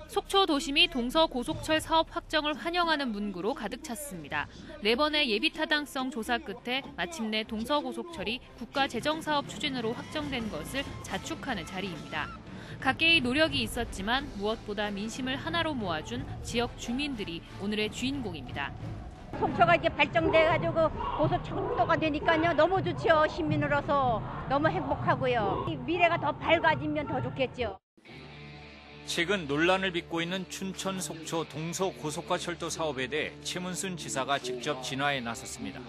속초 도심이 동서고속철 사업 확정을 환영하는 문구로 가득 찼습니다. 4번의 예비타당성 조사 끝에 마침내 동서고속철이 국가재정사업 추진으로 확정된 것을 자축하는 자리입니다. 각계의 노력이 있었지만 무엇보다 민심을 하나로 모아준 지역 주민들이 오늘의 주인공입니다. 속초가 이렇게 발전돼가지고 고속철도가 되니까요. 너무 좋죠. 시민으로서 너무 행복하고요. 미래가 더 밝아지면 더 좋겠죠. 최근 논란을 빚고 있는 춘천 속초 동서고속화 철도 사업에 대해 최문순 지사가 직접 진화에 나섰습니다.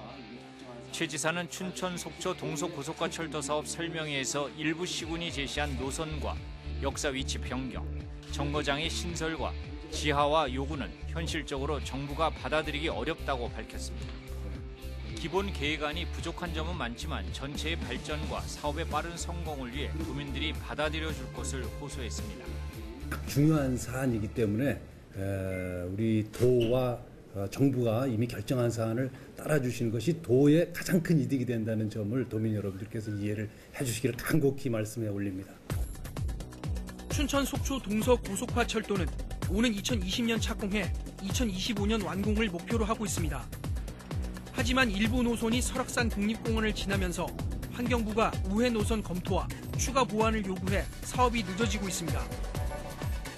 최 지사는 춘천 속초 동서고속화 철도 사업 설명회에서 일부 시군이 제시한 노선과 역사 위치 변경, 정거장의 신설과 지하화 요구는 현실적으로 정부가 받아들이기 어렵다고 밝혔습니다. 기본 계획안이 부족한 점은 많지만 전체의 발전과 사업의 빠른 성공을 위해 도민들이 받아들여 줄 것을 호소했습니다. 중요한 사안이기 때문에 우리 도와 정부가 이미 결정한 사안을 따라주시는 것이 도의 가장 큰 이득이 된다는 점을 도민 여러분들께서 이해를 해주시기를 간곡히 말씀해 올립니다. 춘천 속초 동서고속화 철도는 오는 2020년 착공해 2025년 완공을 목표로 하고 있습니다. 하지만 일부 노선이 설악산 국립공원을 지나면서 환경부가 우회 노선 검토와 추가 보완을 요구해 사업이 늦어지고 있습니다.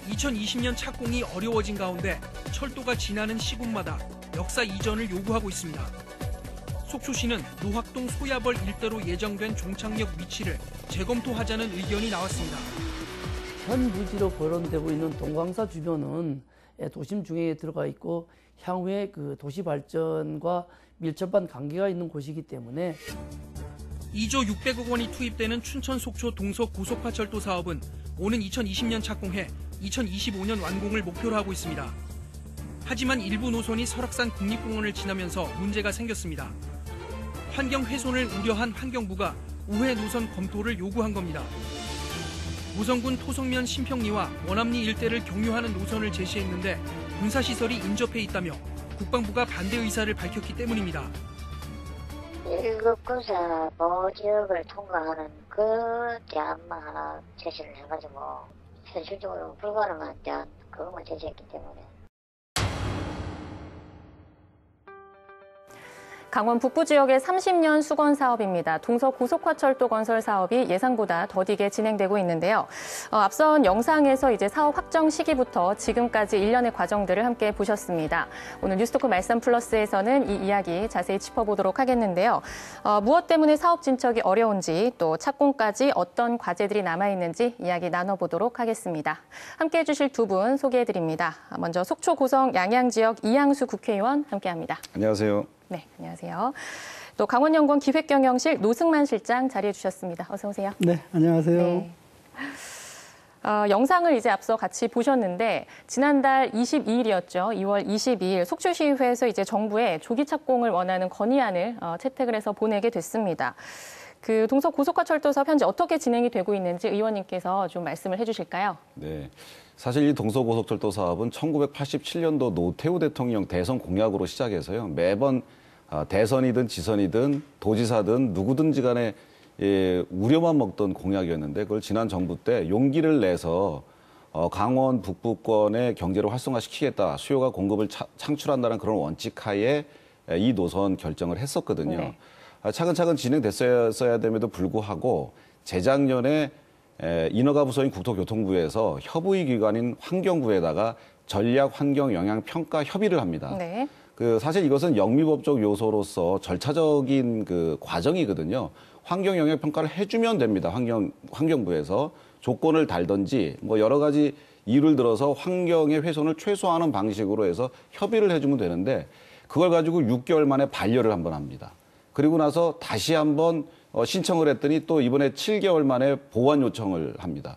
2020년 착공이 어려워진 가운데 철도가 지나는 시군마다 역사 이전을 요구하고 있습니다. 속초시는 노학동 소야벌 일대로 예정된 종착역 위치를 재검토하자는 의견이 나왔습니다. 현 부지로 거론되고 있는 동광사 주변은 도심 중앙에 들어가 있고 향후에 그 도시 발전과 밀접한 관계가 있는 곳이기 때문에 2조 600억 원이 투입되는 춘천 속초 동서고속화 철도 사업은 오는 2020년 착공해 2025년 완공을 목표로 하고 있습니다. 하지만 일부 노선이 설악산 국립공원을 지나면서 문제가 생겼습니다. 환경 훼손을 우려한 환경부가 우회 노선 검토를 요구한 겁니다. 무성군 토성면 신평리와 원암리 일대를 경유하는 노선을 제시했는데 군사시설이 인접해 있다며 국방부가 반대 의사를 밝혔기 때문입니다. 1급 군사 보호지역을 통과하는 그 대안만 하나 제시를 해가지고 현실적으로 불가능한 대안 그것만 제시했기 때문에. 강원 북부 지역의 30년 수건 사업입니다. 동서고속화철도 건설 사업이 예상보다 더디게 진행되고 있는데요. 앞선 영상에서 이제 사업 확정 시기부터 지금까지 일련의 과정들을 함께 보셨습니다. 오늘 뉴스토크 말씀 플러스에서는 이 이야기 자세히 짚어보도록 하겠는데요. 무엇 때문에 사업 진척이 어려운지 또 착공까지 어떤 과제들이 남아있는지 이야기 나눠보도록 하겠습니다. 함께 해주실 두 분 소개해드립니다. 먼저 속초 고성 양양 지역 이양수 국회의원 함께합니다. 안녕하세요. 네, 안녕하세요. 또 강원연구원 기획경영실 노승만 실장 자리해 주셨습니다. 어서 오세요. 네, 안녕하세요. 네. 영상을 이제 앞서 같이 보셨는데 지난달 22일이었죠. 2월 22일 속초시의회에서 이제 정부에 조기 착공을 원하는 건의안을 채택을 해서 보내게 됐습니다. 그 동서고속화철도 사업 현재 어떻게 진행이 되고 있는지 의원님께서 좀 말씀을 해주실까요? 네, 사실 이 동서고속철도 사업은 1987년도 노태우 대통령 대선 공약으로 시작해서요. 매번 대선이든 지선이든 도지사든 누구든지 간에 우려만 먹던 공약이었는데 그걸 지난 정부 때 용기를 내서 강원 북부권의 경제를 활성화시키겠다, 수요가 공급을 창출한다는 그런 원칙 하에 이 노선 결정을 했었거든요. 네. 차근차근 진행됐어야 됨에도 불구하고 재작년에 인허가 부서인 국토교통부에서 협의 기관인 환경부에다가 전략 환경 영향 평가 협의를 합니다. 네. 사실 이것은 영미법적 요소로서 절차적인 과정이거든요. 환경 영향 평가를 해주면 됩니다. 환경부에서 조건을 달든지 뭐 여러 가지 이유를 들어서 환경의 훼손을 최소화하는 방식으로 해서 협의를 해주면 되는데 그걸 가지고 6개월 만에 반려를 한번 합니다. 그리고 나서 다시 한번 신청을 했더니 또 이번에 7개월 만에 보완 요청을 합니다.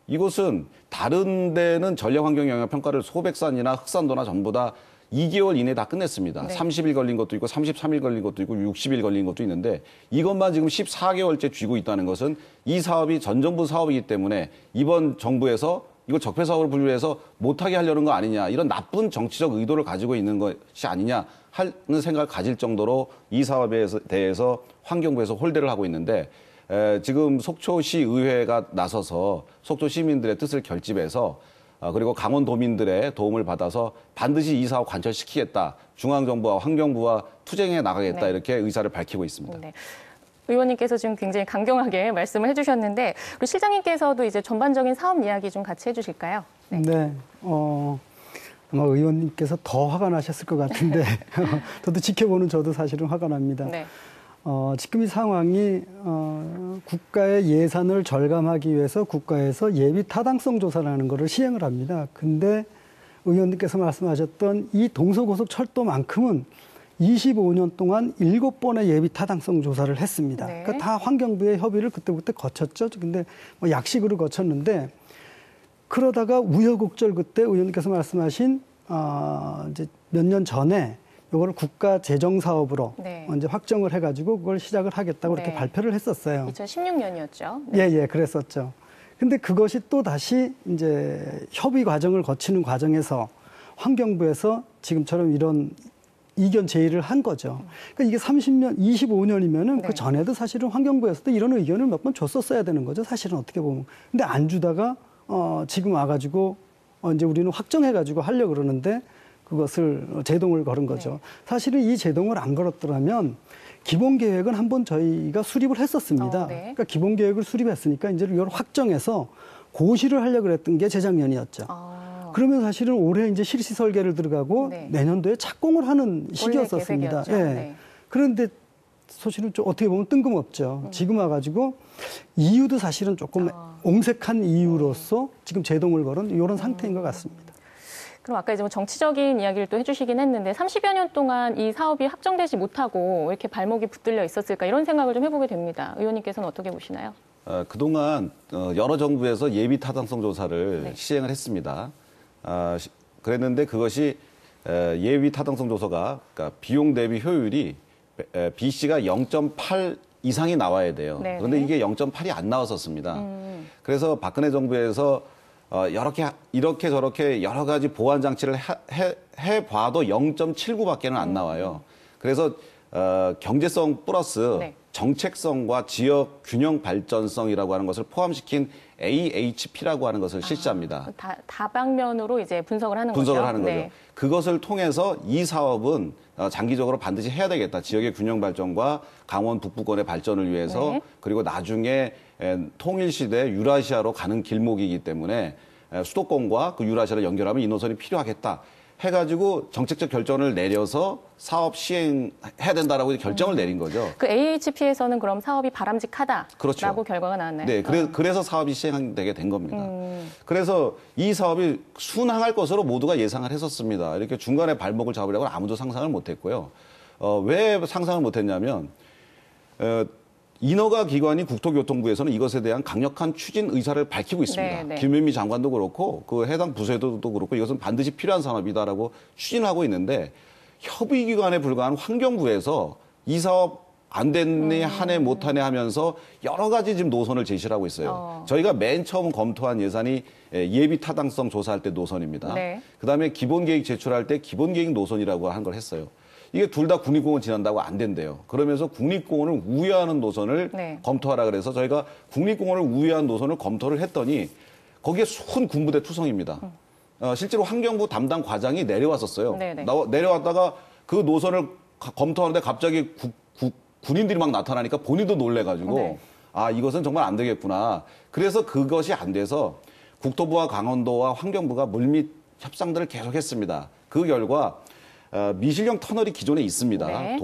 이것은 다른 데는 전략환경영향평가를 소백산이나 흑산도나 전부 다 2개월 이내에 다 끝냈습니다. 네. 30일 걸린 것도 있고 33일 걸린 것도 있고 60일 걸린 것도 있는데 이것만 지금 14개월째 쥐고 있다는 것은 이 사업이 전 정부 사업이기 때문에 이번 정부에서 이거 적폐 사업으로 분류해서 못하게 하려는 거 아니냐, 이런 나쁜 정치적 의도를 가지고 있는 것이 아니냐 하는 생각을 가질 정도로 이 사업에 대해서 환경부에서 홀대를 하고 있는데, 지금 속초시 의회가 나서서 속초 시민들의 뜻을 결집해서 그리고 강원도민들의 도움을 받아서 반드시 이 사업 관철시키겠다, 중앙정부와 환경부와 투쟁해 나가겠다, 네. 이렇게 의사를 밝히고 있습니다. 네. 의원님께서 지금 굉장히 강경하게 말씀을 해주셨는데, 그리고 실장님께서도 이제 전반적인 사업 이야기 좀 같이 해주실까요? 네. 아마 의원님께서 더 화가 나셨을 것 같은데 저도 지켜보는 저도 사실은 화가 납니다. 네. 지금 이 상황이 국가의 예산을 절감하기 위해서 국가에서 예비 타당성 조사라는 것을 시행을 합니다. 근데 의원님께서 말씀하셨던 이 동서고속철도만큼은 25년 동안 7번의 예비 타당성 조사를 했습니다. 네. 그러니까 다 환경부의 협의를 그때부터 거쳤죠. 근데 뭐 약식으로 거쳤는데, 그러다가 우여곡절 그때 의원님께서 말씀하신 이제 몇 년 전에 이거를 국가 재정 사업으로 네. 이제 확정을 해가지고 그걸 시작을 하겠다고 네. 이렇게 발표를 했었어요. 2016년이었죠. 예, 그랬었죠. 근데 그것이 또 다시 이제 협의 과정을 거치는 과정에서 환경부에서 지금처럼 이런 이견 제의를 한 거죠. 그러니까 이게 30년, 25년이면은 네. 그 전에도 사실은 환경부에서도 이런 의견을 몇 번 줬었어야 되는 거죠. 사실은 어떻게 보면. 근데 안 주다가 지금 와가지고 이제 우리는 확정해가지고 하려고 그러는데 그것을 제동을 걸은 거죠. 네. 사실은 이 제동을 안 걸었더라면 기본 계획은 한번 저희가 수립을 했었습니다. 네. 그러니까 기본 계획을 수립했으니까 이제 이걸 확정해서 고시를 하려고 그랬던 게 재작년이었죠. 그러면 사실은 올해 이제 실시 설계를 들어가고 네. 내년도에 착공을 하는 시기였었습니다. 계획이었죠. 예. 네. 그런데 사실은 좀 어떻게 보면 뜬금없죠. 지금 와가지고 이유도 사실은 조금 옹색한 이유로서 지금 제동을 걸은 이런 상태인 것 같습니다. 그럼 아까 이제 뭐 정치적인 이야기를 또 해주시긴 했는데 30여 년 동안 이 사업이 확정되지 못하고 왜 이렇게 발목이 붙들려 있었을까, 이런 생각을 좀 해보게 됩니다. 의원님께서는 어떻게 보시나요? 그동안 여러 정부에서 예비 타당성 조사를 네. 시행을 했습니다. 그랬는데 그것이 예비 타당성 조사가, 그러니까 비용 대비 효율이 BC가 0.8 이상이 나와야 돼요. 네. 그런데 이게 0.8이 안 나왔었습니다. 그래서 박근혜 정부에서 이렇게 저렇게 여러 가지 보완 장치를 해봐도 0.79밖에는 안 나와요. 그래서 경제성 플러스 네. 정책성과 지역 균형 발전성이라고 하는 것을 포함시킨 AHP라고 하는 것을 실시합니다. 다방면으로 이제 분석을 하는 거죠. 분석을 하는 네. 거죠. 그것을 통해서 이 사업은 장기적으로 반드시 해야 되겠다. 지역의 균형 발전과 강원 북부권의 발전을 위해서, 네. 그리고 나중에 통일시대 유라시아로 가는 길목이기 때문에 수도권과 그 유라시아를 연결하면 이 노선이 필요하겠다 해가지고 정책적 결정을 내려서 사업 시행해야 된다라고 결정을 내린 거죠. 그 AHP에서는 그럼 사업이 바람직하다라고 그렇죠. 결과가 나왔나요? 네, 그래서 사업이 시행되게 된 겁니다. 그래서 이 사업이 순항할 것으로 모두가 예상을 했었습니다. 이렇게 중간에 발목을 잡으려고는 아무도 상상을 못했고요. 왜 상상을 못했냐면 인허가 기관인 국토교통부에서는 이것에 대한 강력한 추진 의사를 밝히고 있습니다. 네, 네. 김현미 장관도 그렇고 그 해당 부서에도 그렇고 이것은 반드시 필요한 산업이다라고 추진하고 있는데, 협의기관에 불과한 환경부에서 이 사업 안 됐네, 하네, 못하네 하면서 여러 가지 지금 노선을 제시를 하고 있어요. 저희가 맨 처음 검토한 예산이 예비 타당성 조사할 때 노선입니다. 네. 그다음에 기본계획 제출할 때 기본계획 노선이라고 한 걸 했어요. 이게 둘 다 국립공원 지난다고 안 된대요. 그러면서 국립공원을 우회하는 노선을 네. 검토하라 그래서 저희가 국립공원을 우회하는 노선을 검토를 했더니 거기에 순 군부대 투성입니다. 실제로 환경부 담당 과장이 내려왔었어요. 네네. 내려왔다가 그 노선을 검토하는데 갑자기 군인들이 막 나타나니까 본인도 놀래가지고 네. 이것은 정말 안 되겠구나. 그래서 그것이 안 돼서 국토부와 강원도와 환경부가 물밑 협상들을 계속했습니다. 그 결과 미실령 터널이 기존에 있습니다. 네.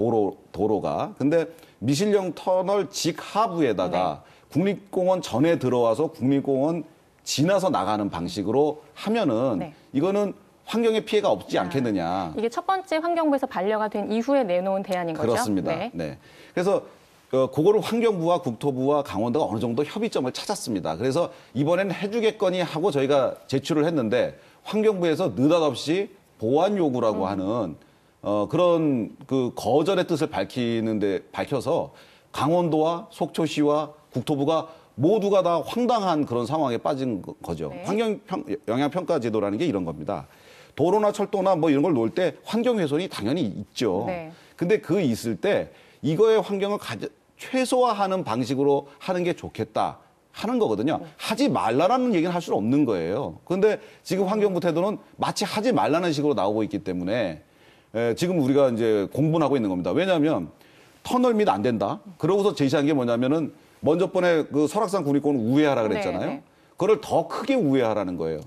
도로가. 근데 미실령 터널 직하부에다가 국립공원 전에 들어와서 국립공원 지나서 나가는 방식으로 하면은 네. 이거는 환경에 피해가 없지 않겠느냐. 이게 첫 번째 환경부에서 반려가 된 이후에 내놓은 대안인 거죠? 그렇습니다. 네. 그래서 그거를 환경부와 국토부와 강원도가 어느 정도 협의점을 찾았습니다. 그래서 이번에는 해주겠거니 하고 저희가 제출을 했는데 환경부에서 느닷없이 보완 요구라고 하는 그런 그 거절의 뜻을 밝혀서 강원도와 속초시와 국토부가 모두가 다 황당한 그런 상황에 빠진 거죠. 네. 환경 영향 평가 제도라는 게 이런 겁니다. 도로나 철도나 뭐 이런 걸 놓을 때 환경 훼손이 당연히 있죠. 네. 근데 그 있을 때 이거의 환경을 최소화하는 방식으로 하는 게 좋겠다 하는 거거든요. 하지 말라라는 얘기는 할 수는 없는 거예요. 그런데 지금 환경부 태도는 마치 하지 말라는 식으로 나오고 있기 때문에 지금 우리가 이제 공분하고 있는 겁니다. 왜냐하면 터널 및 안 된다. 그러고서 제시한 게 뭐냐면은 먼저 번에 그 설악산 국립공원 우회하라 그랬잖아요. 네. 그걸 더 크게 우회하라는 거예요.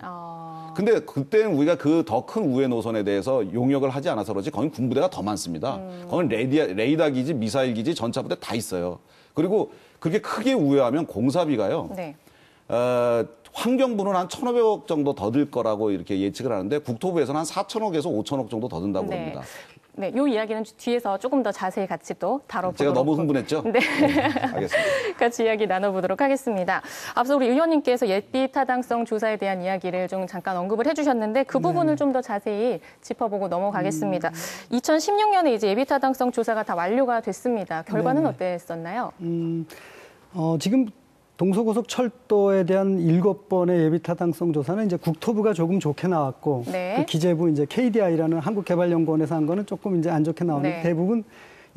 근데 그때는 우리가 그 더 큰 우회 노선에 대해서 용역을 하지 않아서 그렇지 거긴 군부대가 더 많습니다. 거긴 레이더 기지, 미사일 기지, 전차부대 다 있어요. 그리고 그렇게 크게 우회하면 공사비가요. 네. 환경부는 한 1,500억 정도 더 들 거라고 이렇게 예측을 하는데 국토부에서는 한 4천억에서 5천억 정도 더 든다고 네. 합니다. 네, 이 이야기는 뒤에서 조금 더 자세히 같이 또 다뤄보도록. 제가 너무 흥분했죠? 네. 알겠습니다. 같이 이야기 나눠보도록 하겠습니다. 앞서 우리 의원님께서 예비 타당성 조사에 대한 이야기를 좀 잠깐 언급을 해주셨는데 그 부분을 좀 더 자세히 짚어보고 넘어가겠습니다. 2016년에 이제 예비 타당성 조사가 다 완료가 됐습니다. 결과는 어땠었나요? 지금 동서고속철도에 대한 7번의 예비 타당성 조사는 이제 국토부가 조금 좋게 나왔고 네. 그 기재부 이제 KDI라는 한국개발연구원에서 한 거는 조금 이제 안 좋게 나오는데 네. 대부분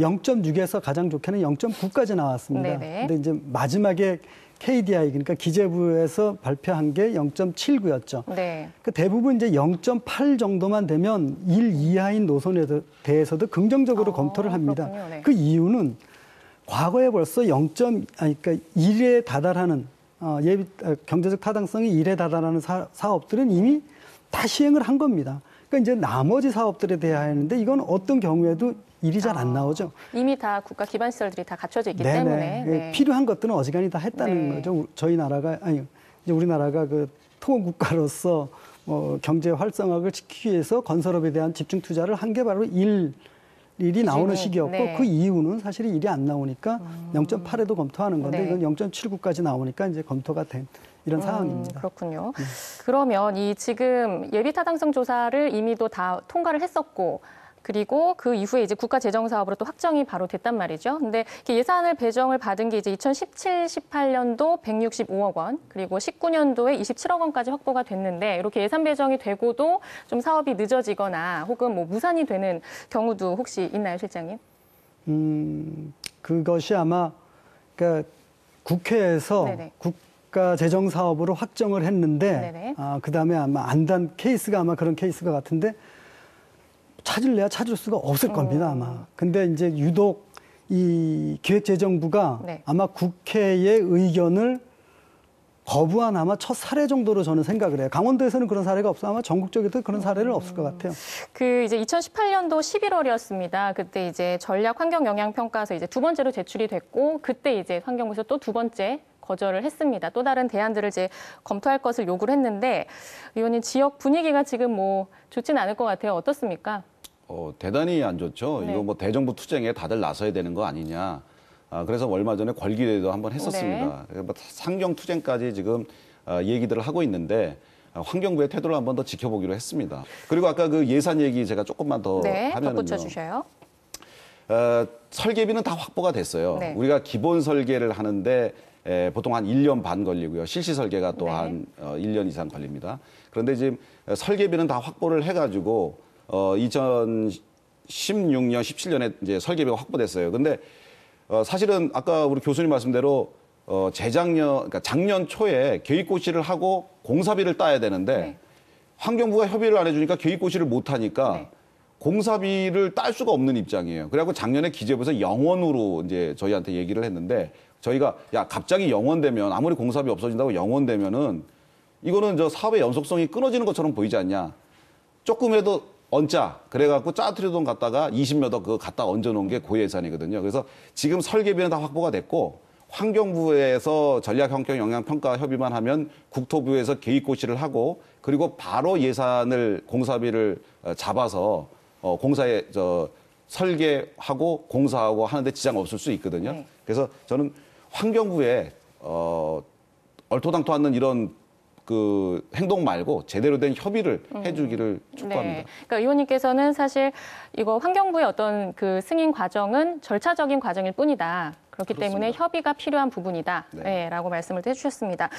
0.6에서 가장 좋게는 0.9까지 나왔습니다. 네네. 근데 이제 마지막에 KDI 그러니까 기재부에서 발표한 게 0.79였죠. 네. 그 대부분 이제 0.8 정도만 되면 1 이하인 노선에 대해서도 긍정적으로 검토를 합니다. 그렇군요. 네. 그 이유는 과거에 벌써 그러니까 1에 다달하는 경제적 타당성이 1에 다달하는 사업들은 이미 다 시행을 한 겁니다. 그러니까 이제 나머지 사업들에 대하였는데 이건 어떤 경우에도 일이 잘 안 나오죠. 이미 다 국가 기반 시설들이 다 갖춰져 있기 네네. 때문에 네. 필요한 것들은 어지간히 다 했다는 네. 거죠. 저희 나라가 이제 우리나라가 그 토건 국가로서 경제 활성화를 지키기 위해서 건설업에 대한 집중 투자를 한 게 바로 일이 나오는 시기였고 네. 그 이유는 사실 일이 안 나오니까 0.8에도 검토하는 건데 네. 이건 0.79까지 나오니까 이제 검토가 된 이런 상황입니다. 그렇군요. 그러면 이 지금 예비 타당성 조사를 이미도 다 통과를 했었고 그리고 그 이후에 이제 국가 재정 사업으로 또 확정이 바로 됐단 말이죠. 근데 예산을 배정을 받은 게 이제 2017, 18년도 165억 원, 그리고 19년도에 27억 원까지 확보가 됐는데 이렇게 예산 배정이 되고도 좀 사업이 늦어지거나 혹은 뭐 무산이 되는 경우도 혹시 있나요, 실장님? 그것이 아마 그러니까 국회에서 네네. 국가 재정 사업으로 확정을 했는데 네네. 그다음에 아마 안단 케이스가 아마 그런 케이스가 같은데 찾을래야 찾을 수가 없을 겁니다, 아마. 근데 이제 유독 이 기획재정부가 네. 아마 국회의 의견을 거부한 아마 첫 사례 정도로 저는 생각을 해요. 강원도에서는 그런 사례가 없어. 아마 전국적에도 그런 사례는 없을 것 같아요. 그 이제 2018년도 11월이었습니다. 그때 이제 전략 환경 영향 평가서 이제 두 번째로 제출이 됐고 그때 이제 환경부에서 또 두 번째 거절을 했습니다. 또 다른 대안들을 이제 검토할 것을 요구를 했는데 의원님 지역 분위기가 지금 뭐 좋지는 않을 것 같아요. 어떻습니까? 대단히 안 좋죠. 네. 이거 뭐 대정부 투쟁에 다들 나서야 되는 거 아니냐. 그래서 얼마 전에 걸기대도 한번 했었습니다. 네. 상경 투쟁까지 지금 얘기들을 하고 있는데 환경부의 태도를 한번 더 지켜보기로 했습니다. 그리고 아까 그 예산 얘기 제가 조금만 더 네, 하면은요. 덧붙여 주셔요. 설계비는 다 확보가 됐어요. 네. 우리가 기본 설계를 하는데 보통 한 1년 반 걸리고요. 실시 설계가 또 한 1년 이상 걸립니다. 그런데 지금 설계비는 다 확보를 해가지고 2016년, 17년에 이제 설계비가 확보됐어요. 근데 사실은 아까 우리 교수님 말씀대로 그러니까 작년 초에 계획고시를 하고 공사비를 따야 되는데 네. 환경부가 협의를 안 해주니까 계획고시를 못 하니까 네. 공사비를 딸 수가 없는 입장이에요. 그래갖고 작년에 기재부에서 0원으로 이제 저희한테 얘기를 했는데 저희가 야 갑자기 0원 되면 아무리 공사비 없어진다고 0원 되면은 이거는 저 사업의 연속성이 끊어지는 것처럼 보이지 않냐. 조금이라도 얹자. 그래갖고 짜투리 돈 갖다가 20몇 억 그거 갖다 얹어놓은 게 고예산이거든요. 그래서 지금 설계비는 다 확보가 됐고 환경부에서 전략환경영향평가 협의만 하면 국토부에서 계획고시를 하고 그리고 바로 예산을 공사비를 잡아서 공사에 설계하고 공사하고 하는데 지장 없을 수 있거든요. 네. 그래서 저는 환경부에 얼토당토 않는 이런 그 행동 말고 제대로 된 협의를 해주기를 촉구합니다. 네. 그러니까 의원님께서는 사실 이거 환경부의 어떤 그 승인 과정은 절차적인 과정일 뿐이다. 그렇기 그렇습니다. 때문에 협의가 필요한 부분이다. 네. 네, 라고 말씀을 해주셨습니다.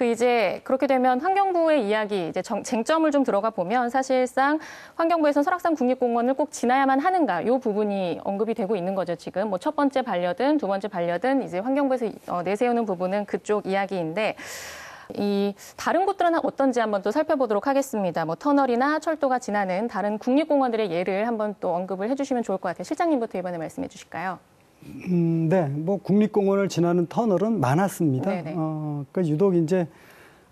이제 그렇게 되면 환경부의 이야기, 이제 쟁점을 좀 들어가 보면 사실상 환경부에서 설악산 국립공원을 꼭 지나야만 하는가, 이 부분이 언급이 되고 있는 거죠, 지금. 뭐 첫 번째 반려든 두 번째 반려든 이제 환경부에서 내세우는 부분은 그쪽 이야기인데, 이 다른 곳들은 어떤지 한번 또 살펴보도록 하겠습니다. 뭐 터널이나 철도가 지나는 다른 국립공원들의 예를 한번 또 언급을 해주시면 좋을 것 같아요. 실장님부터 이번에 말씀해 주실까요? 네, 뭐 국립공원을 지나는 터널은 많았습니다. 그러니까 유독 이제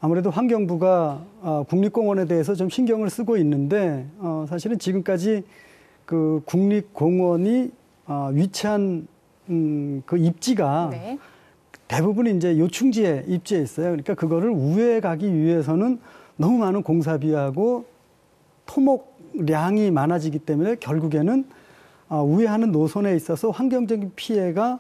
아무래도 환경부가 국립공원에 대해서 좀 신경을 쓰고 있는데 사실은 지금까지 그 국립공원이 위치한 그 입지가 네. 대부분 이제 요충지에 입지해 있어요. 그러니까 그거를 우회해 가기 위해서는 너무 많은 공사비하고 토목량이 많아지기 때문에 결국에는 우회하는 노선에 있어서 환경적인 피해가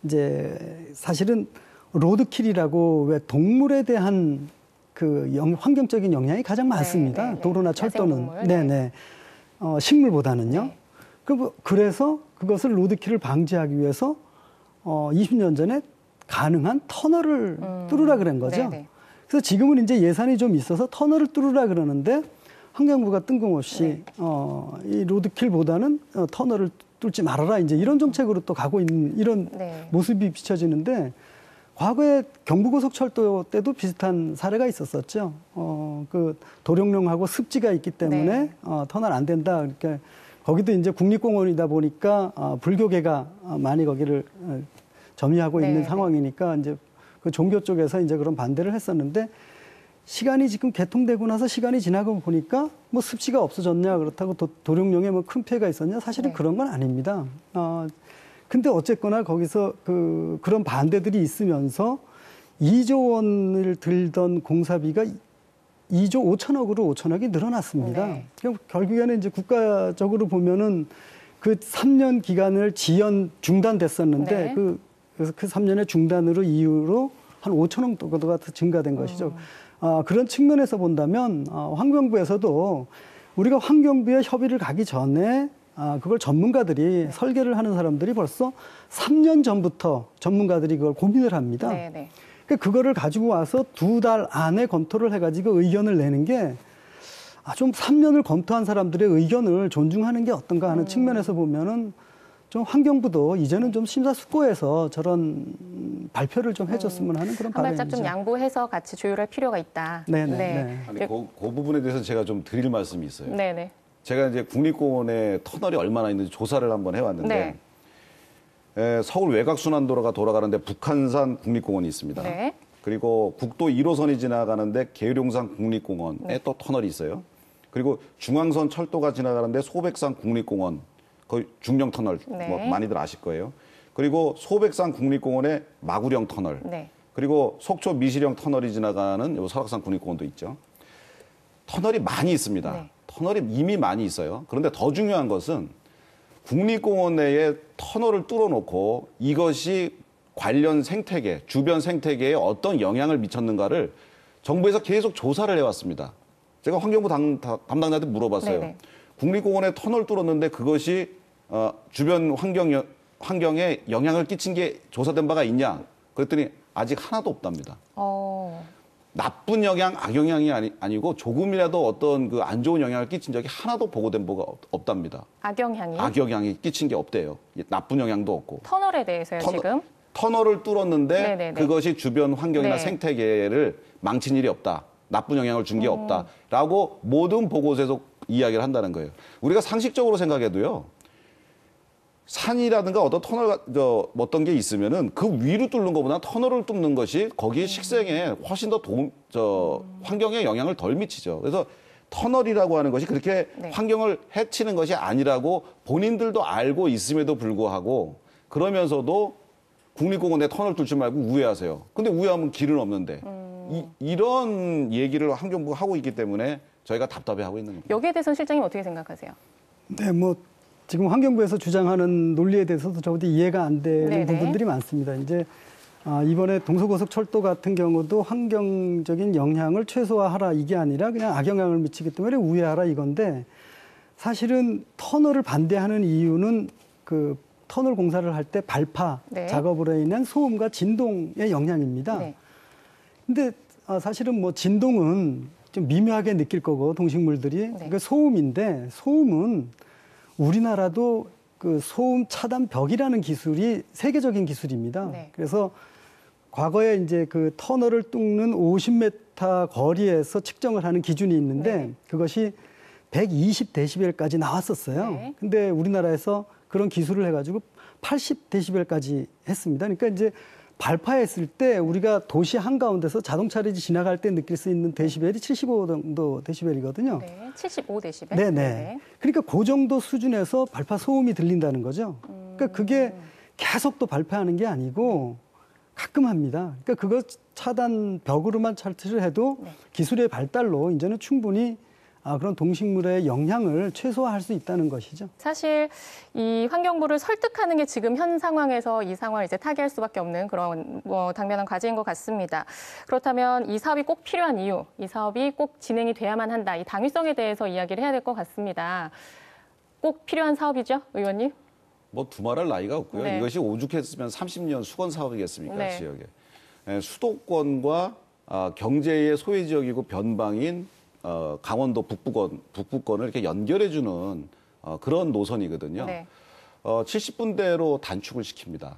이제 사실은 로드킬이라고 왜 동물에 대한 그 환경적인 영향이 가장 많습니다. 네. 도로나 철도는. 야생동물. 네네. 식물보다는요. 그래서 그것을 로드킬을 방지하기 위해서 20년 전에 가능한 터널을 뚫으라 그런 거죠. 네네. 그래서 지금은 이제 예산이 좀 있어서 터널을 뚫으라 그러는데 환경부가 뜬금없이 이 로드킬보다는 터널을 뚫지 말아라 이제 이런 정책으로 또 가고 있는 이런 모습이 비춰지는데 과거에 경부고속철도 때도 비슷한 사례가 있었었죠. 그 도룡령하고 습지가 있기 때문에 터널 안 된다. 그러니까 거기도 이제 국립공원이다 보니까 불교계가 많이 거기를 점유하고 있는 상황이니까 이제 그 종교 쪽에서 이제 그런 반대를 했었는데 시간이 지금 개통되고 나서 시간이 지나고 보니까 뭐 습지가 없어졌냐 그렇다고 도룡령에 뭐 큰 피해가 있었냐 사실은 그런 건 아닙니다. 근데 어쨌거나 거기서 그런 반대들이 있으면서 2조 원을 들던 공사비가 2조 5천억으로 5천억이 늘어났습니다. 네. 결국에는 이제 국가적으로 보면은 그 3년 기간을 지연 중단됐었는데 그래서 그 3년의 중단으로 이후로 한 5천억 정도가 더 증가된 것이죠. 그런 측면에서 본다면 환경부에서도 우리가 환경부에 협의를 가기 전에 그걸 전문가들이 설계를 하는 사람들이 벌써 3년 전부터 전문가들이 그걸 고민을 합니다. 네네. 그거를 가지고 와서 2달 안에 검토를 해가지고 의견을 내는 게 좀 3년을 검토한 사람들의 의견을 존중하는 게 어떤가 하는 측면에서 보면은 좀 환경부도 이제는 좀 심사숙고해서 저런 발표를 좀 해줬으면 하는 그런 바람이죠. 한 발짝 좀 양보해서 같이 조율할 필요가 있다. 네네. 네. 아니, 그 부분에 대해서 제가 좀 드릴 말씀이 있어요. 네네. 제가 이제 국립공원에 터널이 얼마나 있는지 조사를 한번 해왔는데 서울 외곽순환도로가 돌아가는데 북한산 국립공원이 있습니다. 네. 그리고 국도 1호선이 지나가는데 계룡산 국립공원에 또 터널이 있어요. 그리고 중앙선 철도가 지나가는데 소백산 국립공원, 거의 중령 터널, 뭐 많이들 아실 거예요. 그리고 소백산 국립공원에 마구령 터널, 그리고 속초 미시령 터널이 지나가는 요 설악산 국립공원도 있죠. 터널이 많이 있습니다. 터널이 이미 많이 있어요. 그런데 더 중요한 것은 국립공원 내에 터널을 뚫어놓고 이것이 관련 생태계, 주변 생태계에 어떤 영향을 미쳤는가를 정부에서 계속 조사를 해왔습니다. 제가 환경부 담당자한테 물어봤어요. 국립공원에 터널 뚫었는데 그것이 주변 환경에 영향을 끼친 게 조사된 바가 있냐? 그랬더니 아직 하나도 없답니다. 나쁜 영향, 악영향이 아니고 조금이라도 어떤 그 안 좋은 영향을 끼친 적이 하나도 보고된 바가 없답니다. 악영향이? 악영향이 끼친 게 없대요. 나쁜 영향도 없고. 터널에 대해서요, 지금? 터널을 뚫었는데 그것이 주변 환경이나 생태계를 망친 일이 없다. 나쁜 영향을 준 게 없다라고 모든 보고서에서 이야기를 한다는 거예요. 우리가 상식적으로 생각해도요. 산이라든가 어떤 터널, 어떤 게 있으면은 그 위로 뚫는 것보다 터널을 뚫는 것이 거기 식생에 훨씬 더 환경에 영향을 덜 미치죠. 그래서 터널이라고 하는 것이 그렇게 환경을 해치는 것이 아니라고 본인들도 알고 있음에도 불구하고 그러면서도 국립공원에 터널 뚫지 말고 우회하세요. 근데 우회하면 길은 없는데. 이런 얘기를 환경부가 하고 있기 때문에 저희가 답답해하고 있는 겁니다. 여기에 대해서는 실장님 어떻게 생각하세요? 네, 뭐 지금 환경부에서 주장하는 논리에 대해서도 저도 이해가 안 되는 부분들이 많습니다. 이제 이번에 동서고속철도 같은 경우도 환경적인 영향을 최소화하라 이게 아니라 그냥 악영향을 미치기 때문에 우회하라 이건데 사실은 터널을 반대하는 이유는 그 터널 공사를 할 때 발파 네. 작업으로 인한 소음과 진동의 영향입니다. 네. 근데 사실은 뭐 진동은 좀 미묘하게 느낄 거고 동식물들이 그 소음인데 소음은 우리나라도 그 소음 차단 벽이라는 기술이 세계적인 기술입니다. 네. 그래서 과거에 이제 그 터널을 뚫는 50m 거리에서 측정을 하는 기준이 있는데 네. 그것이 120데시벨까지 나왔었어요. 네. 근데 우리나라에서 그런 기술을 해가지고 80데시벨까지 했습니다. 그러니까 이제 발파했을 때 우리가 도시 한가운데서 자동차를 지나갈 때 느낄 수 있는 데시벨이 75 정도 데시벨이거든요. 네, 75데시벨. 네네. 네. 그러니까 그 정도 수준에서 발파 소음이 들린다는 거죠. 그러니까 그게 계속 또 발파하는 게 아니고 가끔 합니다. 그러니까 그거 차단 벽으로만 설치를 해도 기술의 발달로 이제는 충분히 그런 동식물의 영향을 최소화할 수 있다는 것이죠. 사실 이 환경부를 설득하는 게 지금 현 상황에서 이 상황을 이제 타개할 수밖에 없는 그런 당면한 과제인 것 같습니다. 그렇다면 이 사업이 꼭 필요한 이유, 이 사업이 꼭 진행이 돼야만 한다. 이 당위성에 대해서 이야기를 해야 될 것 같습니다. 꼭 필요한 사업이죠, 의원님? 뭐 두말할 나이가 없고요. 네. 이것이 오죽했으면 30년 수건 사업이겠습니까, 네. 지역에. 수도권과 경제의 소외 지역이고 변방인 강원도 북부권을 이렇게 연결해주는 그런 노선이거든요. 네. 70분대로 단축을 시킵니다.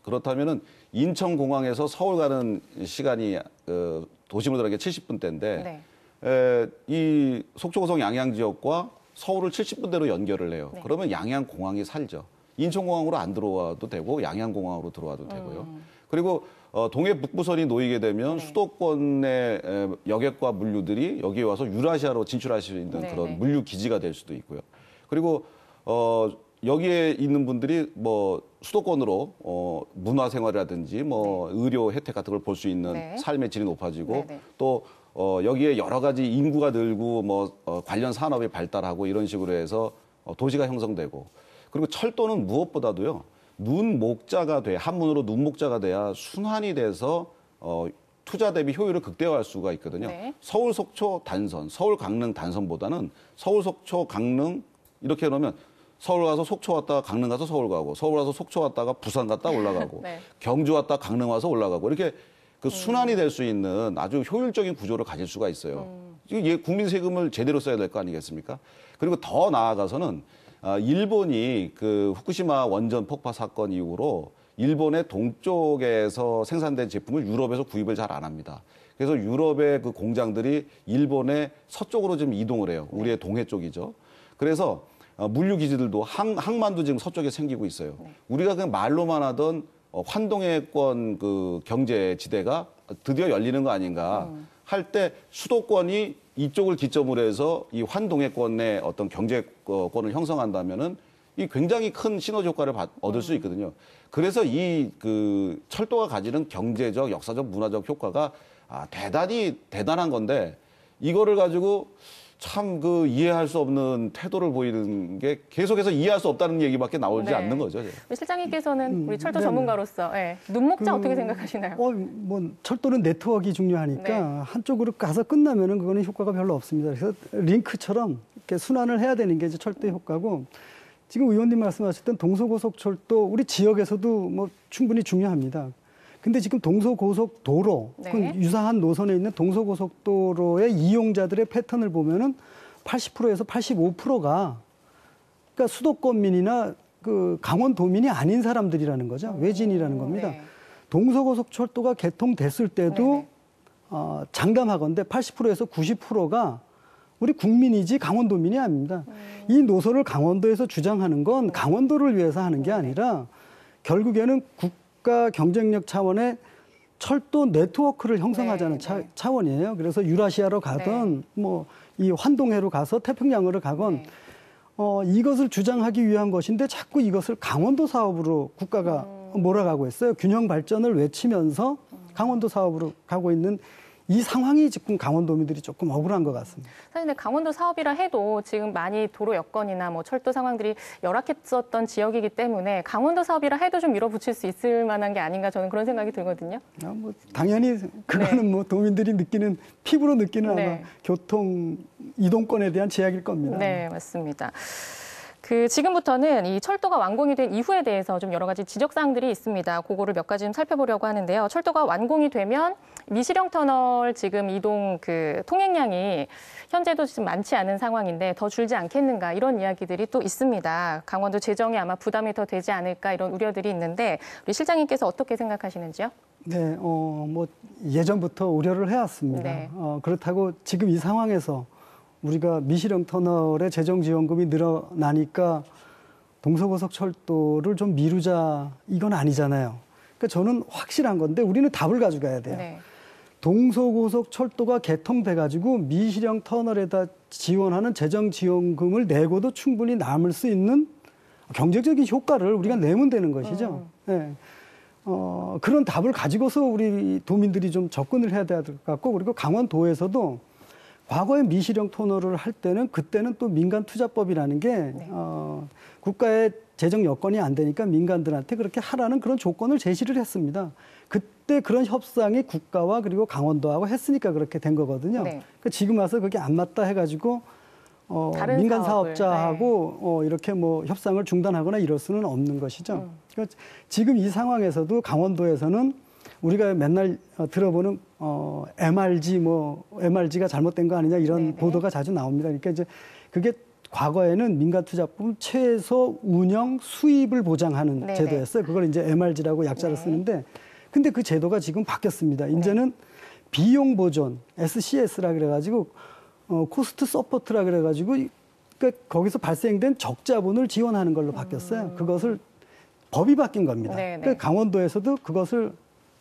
그렇다면은 인천공항에서 서울 가는 시간이 도시물들에게 70분대인데 이 속초고속 양양 지역과 서울을 70분대로 연결을 해요. 그러면 양양공항이 살죠. 인천공항으로 안 들어와도 되고 양양공항으로 들어와도 되고요. 그리고 동해 북부선이 놓이게 되면 수도권의 여객과 문류들이 여기에 와서 유라시아로 진출할 수 있는 그런 물류 기지가 될 수도 있고요. 그리고 여기에 있는 분들이 뭐 수도권으로 문화생활이라든지 뭐 의료 혜택 같은 걸 볼 수 있는 삶의 질이 높아지고 또 여기에 여러 가지 인구가 늘고 뭐 관련 산업이 발달하고 이런 식으로 해서 도시가 형성되고 그리고 철도는 무엇보다도요. 눈목자가 돼 한문으로 눈목자가 돼야 순환이 돼서 투자 대비 효율을 극대화할 수가 있거든요. 서울 속초 단선, 서울 강릉 단선보다는 서울 속초 강릉 이렇게 해놓으면 서울 가서 속초 왔다가 강릉 가서 서울 가고 서울 가서 속초 왔다가 부산 갔다 올라가고 경주 왔다 강릉 와서 올라가고 이렇게 그 순환이 될 수 있는 아주 효율적인 구조를 가질 수가 있어요. 이게 국민 세금을 제대로 써야 될 거 아니겠습니까? 그리고 더 나아가서는 일본이 그 후쿠시마 원전 폭파 사건 이후로 일본의 동쪽에서 생산된 제품을 유럽에서 구입을 잘 안 합니다. 그래서 유럽의 그 공장들이 일본의 서쪽으로 좀 이동을 해요. 우리의 동해 쪽이죠. 그래서 물류 기지들도 항만도 지금 서쪽에 생기고 있어요. 우리가 그냥 말로만 하던 환동해권 그 경제 지대가 드디어 열리는 거 아닌가 할 때 수도권이 이쪽을 기점으로 해서 이 환동해권의 어떤 경제권을 형성한다면은 이 굉장히 큰 시너지 효과를 얻을 수 있거든요. 그래서 이 그 철도가 가지는 경제적, 역사적, 문화적 효과가 대단히 대단한 건데 이거를 가지고 참 그 이해할 수 없는 태도를 보이는 게 계속해서 이해할 수 없다는 얘기밖에 나오지 않는 거죠. 실장님께서는 우리 철도 전문가로서 눈목자 어떻게 생각하시나요? 뭐 철도는 네트워크가 중요하니까 한쪽으로 가서 끝나면은 그거는 효과가 별로 없습니다. 그래서 링크처럼 이렇게 순환을 해야 되는 게 이제 철도의 효과고 지금 의원님 말씀하셨던 동서고속철도 우리 지역에서도 뭐 충분히 중요합니다. 근데 지금 동서고속도로, 유사한 노선에 있는 동서고속도로의 이용자들의 패턴을 보면은 80%에서 85%가 그러니까 수도권민이나 그 강원도민이 아닌 사람들이라는 거죠. 외진이라는 겁니다. 동서고속철도가 개통됐을 때도 장담하건대 80%에서 90%가 우리 국민이지 강원도민이 아닙니다. 이 노선을 강원도에서 주장하는 건 강원도를 위해서 하는 게 아니라 결국에는 국가 경쟁력 차원의 철도 네트워크를 형성하자는 차원이에요. 그래서 유라시아로 가든 뭐 이 환동해로 가서 태평양으로 가건 이것을 주장하기 위한 것인데 자꾸 이것을 강원도 사업으로 국가가 몰아가고 있어요. 균형 발전을 외치면서 강원도 사업으로 가고 있는 이 상황이 지금 강원도민들이 조금 억울한 것 같습니다. 사실 근데 강원도 사업이라 해도 지금 많이 도로 여건이나 뭐 철도 상황들이 열악했었던 지역이기 때문에 강원도 사업이라 해도 좀 밀어붙일 수 있을 만한 게 아닌가 저는 그런 생각이 들거든요. 뭐 당연히 그거는 뭐 도민들이 느끼는 피부로 느끼는 아마 교통 이동권에 대한 제약일 겁니다. 네, 맞습니다. 지금부터는 이 철도가 완공이 된 이후에 대해서 좀 여러 가지 지적사항들이 있습니다. 그거를 몇 가지 좀 살펴보려고 하는데요. 철도가 완공이 되면 미시령 터널 지금 이동 통행량이 현재도 지금 많지 않은 상황인데 더 줄지 않겠는가 이런 이야기들이 또 있습니다. 강원도 재정에 아마 부담이 더 되지 않을까 이런 우려들이 있는데 우리 실장님께서 어떻게 생각하시는지요? 네, 뭐 예전부터 우려를 해왔습니다. 네. 그렇다고 지금 이 상황에서 우리가 미시령 터널의 재정 지원금이 늘어나니까 동서고속철도를 좀 미루자 이건 아니잖아요. 그러니까 저는 확실한 건데 우리는 답을 가져가야 돼요. 네. 동서고속철도가 개통돼가지고 미시령 터널에다 지원하는 재정 지원금을 내고도 충분히 남을 수 있는 경제적인 효과를 우리가 내면 되는 것이죠. 네. 그런 답을 가지고서 우리 도민들이 좀 접근을 해야 될 것 같고 그리고 강원도에서도 과거에 미시령 터널을 할 때는 그때는 또 민간투자법이라는 게 국가의 재정 여건이 안 되니까 민간들한테 그렇게 하라는 그런 조건을 제시를 했습니다. 그때 그런 협상이 국가와 그리고 강원도하고 했으니까 그렇게 된 거거든요. 네. 그러니까 지금 와서 그게 안 맞다 해가지고 민간 사업자하고 이렇게 뭐 협상을 중단하거나 이럴 수는 없는 것이죠. 그러니까 지금 이 상황에서도 강원도에서는 우리가 맨날 들어보는 MRG가 잘못된 거 아니냐 이런 보도가 자주 나옵니다. 그러니까 이제 그게 과거에는 민간투자품 최소 운영 수입을 보장하는 제도였어요. 그걸 이제 MRG라고 약자를 쓰는데 근데 그 제도가 지금 바뀌었습니다. 이제는 비용 보존 SCS라 그래가지고 코스트 서포트라 그래가지고 그러니까 거기서 발생된 적자분을 지원하는 걸로 바뀌었어요. 그것을 법이 바뀐 겁니다. 그러니까 강원도에서도 그것을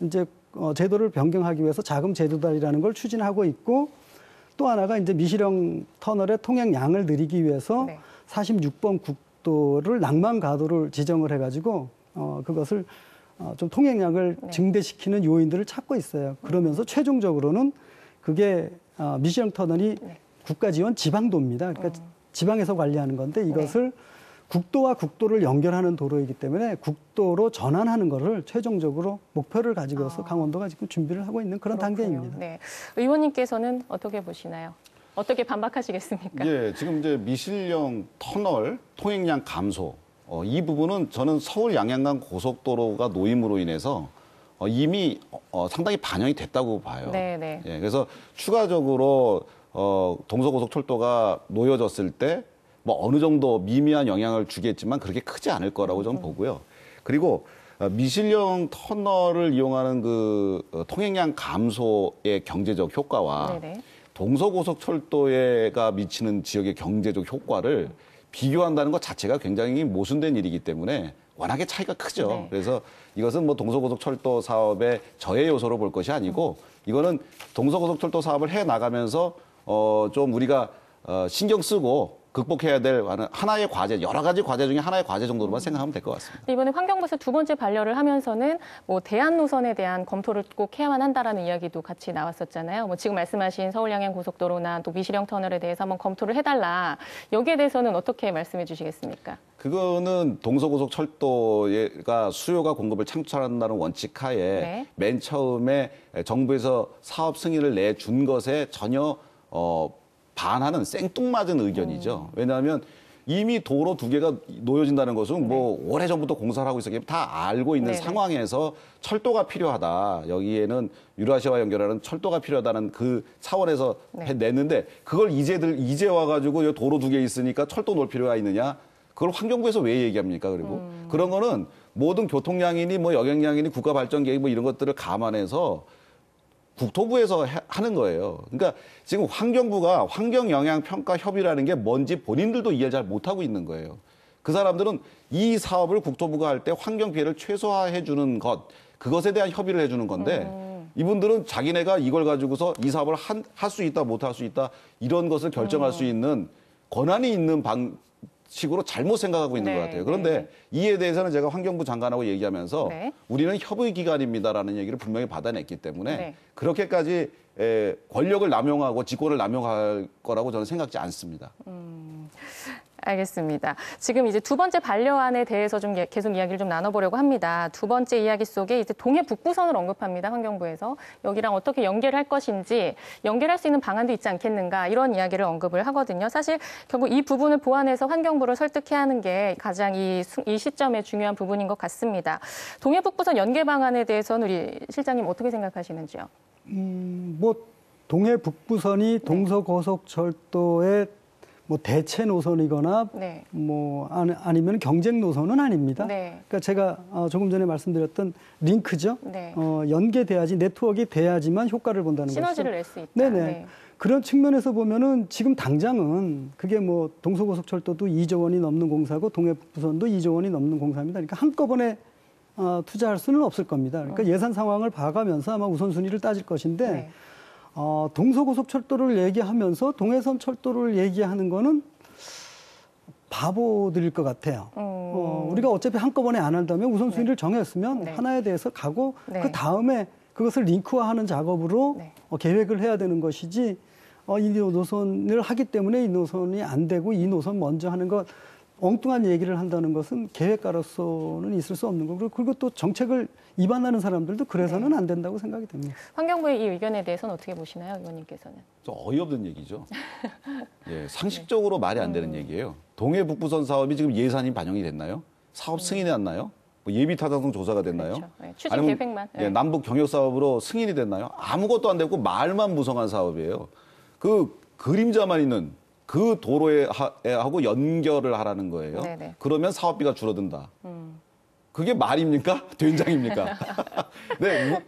이제 제도를 변경하기 위해서 자금 제도달이라는 걸 추진하고 있고 또 하나가 이제 미시령 터널의 통행량을 늘리기 위해서 46번 국도를 낭만 가도를 지정을 해가지고 그것을 좀 통행량을 증대시키는 요인들을 찾고 있어요. 그러면서 최종적으로는 그게 미시령 터널이 국가 지원 지방도입니다. 그러니까 지방에서 관리하는 건데 이것을 국도와 국도를 연결하는 도로이기 때문에 국도로 전환하는 것을 최종적으로 목표를 가지고서 강원도가 지금 준비를 하고 있는 그런 단계입니다. 네. 의원님께서는 어떻게 보시나요? 어떻게 반박하시겠습니까? 예, 지금 이제 미시령 터널 통행량 감소 이 부분은 저는 서울 양양간 고속도로가 노임으로 인해서 이미 상당히 반영이 됐다고 봐요. 예, 그래서 추가적으로 동서고속철도가 놓여졌을 때 뭐 어느 정도 미미한 영향을 주겠지만 그렇게 크지 않을 거라고 저는 보고요. 그리고 미시령 터널을 이용하는 그 통행량 감소의 경제적 효과와 동서고속철도가 미치는 지역의 경제적 효과를 비교한다는 것 자체가 굉장히 모순된 일이기 때문에 워낙에 차이가 크죠. 그래서 이것은 뭐 동서고속철도 사업의 저해 요소로 볼 것이 아니고 이거는 동서고속철도 사업을 해 나가면서 좀 우리가 신경 쓰고 극복해야 될 하나의 과제, 여러 가지 과제 중에 하나의 과제 정도로만 생각하면 될 것 같습니다. 이번에 환경부에서 두 번째 반려를 하면서는 뭐 대안 노선에 대한 검토를 꼭 해야만 한다라는 이야기도 같이 나왔었잖아요. 뭐 지금 말씀하신 서울 양양 고속도로나 또 미시령 터널에 대해서 한번 검토를 해달라. 여기에 대해서는 어떻게 말씀해 주시겠습니까? 그거는 동서고속철도가 수요가 공급을 창출한다는 원칙 하에 맨 처음에 정부에서 사업 승인을 내준 것에 전혀 반하는 생뚱맞은 의견이죠. 왜냐하면 이미 도로 두 개가 놓여진다는 것은 뭐 오래전부터 공사를 하고 있었기 때문에 다 알고 있는 상황에서 철도가 필요하다. 여기에는 유라시아와 연결하는 철도가 필요하다는 그 차원에서 냈는데 그걸 이제 와가지고 도로 두 개 있으니까 철도 놓을 필요가 있느냐. 그걸 환경부에서 왜 얘기합니까? 그리고 그런 거는 모든 교통량이니 뭐 여객량이니 국가발전계획 뭐 이런 것들을 감안해서 국토부에서 하는 거예요. 그러니까 지금 환경부가 환경영향평가협의라는 게 뭔지 본인들도 이해를 잘 못하고 있는 거예요. 그 사람들은 이 사업을 국토부가 할 때 환경 피해를 최소화해 주는 것, 그것에 대한 협의를 해 주는 건데 이분들은 자기네가 이걸 가지고서 이 사업을 할 수 있다, 못 할 수 있다 이런 것을 결정할 수 있는 권한이 있는 식으로 잘못 생각하고 있는 네, 것 같아요. 그런데 네. 이에 대해서는 제가 환경부 장관하고 얘기하면서 네. 우리는 협의기관입니다라는 얘기를 분명히 받아냈기 때문에 네. 그렇게까지 권력을 남용하고 직권을 남용할 거라고 저는 생각지 않습니다. 알겠습니다. 지금 이제 두 번째 반려안에 대해서 좀 계속 이야기를 좀 나눠보려고 합니다. 두 번째 이야기 속에 이제 동해 북부선을 언급합니다. 환경부에서 여기랑 어떻게 연결할 것인지 연결할 수 있는 방안도 있지 않겠는가 이런 이야기를 언급을 하거든요. 사실 결국 이 부분을 보완해서 환경부를 설득해야 하는 게 가장 이 시점에 중요한 부분인 것 같습니다. 동해 북부선 연계 방안에 대해서는 우리 실장님 어떻게 생각하시는지요? 뭐 동해 북부선이 동서고속철도의 뭐 대체 노선이거나 네. 뭐 아니면 경쟁 노선은 아닙니다. 네. 그러니까 제가 조금 전에 말씀드렸던 링크죠. 네. 연계돼야지 네트워크가 돼야지만 효과를 본다는 거죠. 시너지를 낼 수 있다. 네네. 네. 그런 측면에서 보면은 지금 당장은 그게 뭐 동서고속철도도 2조 원이 넘는 공사고 동해 북부선도 2조 원이 넘는 공사입니다. 그러니까 한꺼번에 투자할 수는 없을 겁니다. 그러니까 예산 상황을 봐가면서 아마 우선순위를 따질 것인데. 네. 동서고속철도를 얘기하면서 동해선철도를 얘기하는 거는 바보들일 것 같아요. 우리가 어차피 한꺼번에 안 한다면 우선순위를 정했으면 네. 하나에 대해서 가고 네. 그 다음에 그것을 링크화하는 작업으로 네. 계획을 해야 되는 것이지 이 노선을 하기 때문에 이 노선이 안 되고 이 노선 먼저 하는 것 엉뚱한 얘기를 한다는 것은 계획가로서는 있을 수 없는 거고 그리고 또 정책을 위반하는 사람들도 그래서는 네. 안 된다고 생각이 됩니다. 환경부의 이 의견에 대해서는 어떻게 보시나요, 의원님께서는? 좀 어이없는 얘기죠. 예, 상식적으로 말이 안 되는 얘기예요. 동해 북부선 사업이 지금 예산이 반영이 됐나요? 사업 승인이 났나요? 뭐 예비 타당성 조사가 됐나요? 그렇죠. 네, 추진 계획만. 예, 남북 경협 사업으로 승인이 됐나요? 아무것도 안 되고 말만 무성한 사업이에요. 그 그림자만 있는 그 도로에 하고 연결을 하라는 거예요. 네네. 그러면 사업비가 줄어든다. 그게 말입니까? 된장입니까? 네,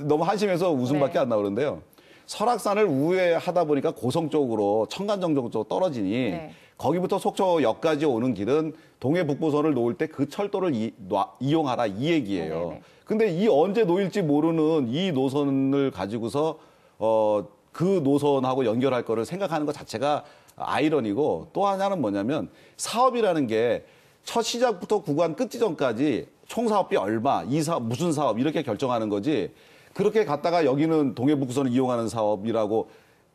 너무 한심해서 웃음밖에 네. 안 나오는데요. 설악산을 우회하다 보니까 고성 쪽으로 청간정 쪽으로 떨어지니 네. 거기부터 속초역까지 오는 길은 동해 북부선을 놓을 때 그 철도를 이용하라 이 얘기예요. 네네. 근데 이 언제 놓일지 모르는 이 노선을 가지고서 그 노선하고 연결할 거를 생각하는 것 자체가 아이러니고 또 하나는 뭐냐면 사업이라는 게 첫 시작부터 구간 끝 지점까지 총 사업비 얼마, 이 사업 무슨 사업 이렇게 결정하는 거지. 그렇게 갔다가 여기는 동해 북부선을 이용하는 사업이라고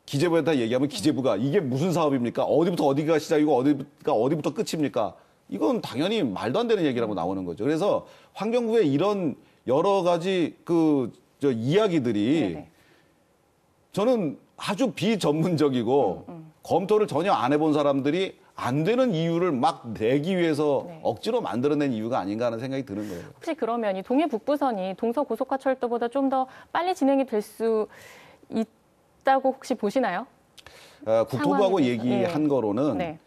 기재부에다 얘기하면 기재부가 이게 무슨 사업입니까? 어디부터 어디가 시작이고 어디부터 끝입니까? 이건 당연히 말도 안 되는 얘기라고 나오는 거죠. 그래서 환경부의 이런 여러 가지 이야기들이 네네. 저는 아주 비전문적이고 검토를 전혀 안 해본 사람들이 안 되는 이유를 막 내기 위해서 네. 억지로 만들어낸 이유가 아닌가 하는 생각이 드는 거예요. 혹시 그러면 이 동해 북부선이 동서고속화철도보다 좀 더 빨리 진행이 될 수 있다고 혹시 보시나요? 국토부하고 상황에 얘기한 네. 거로는 네.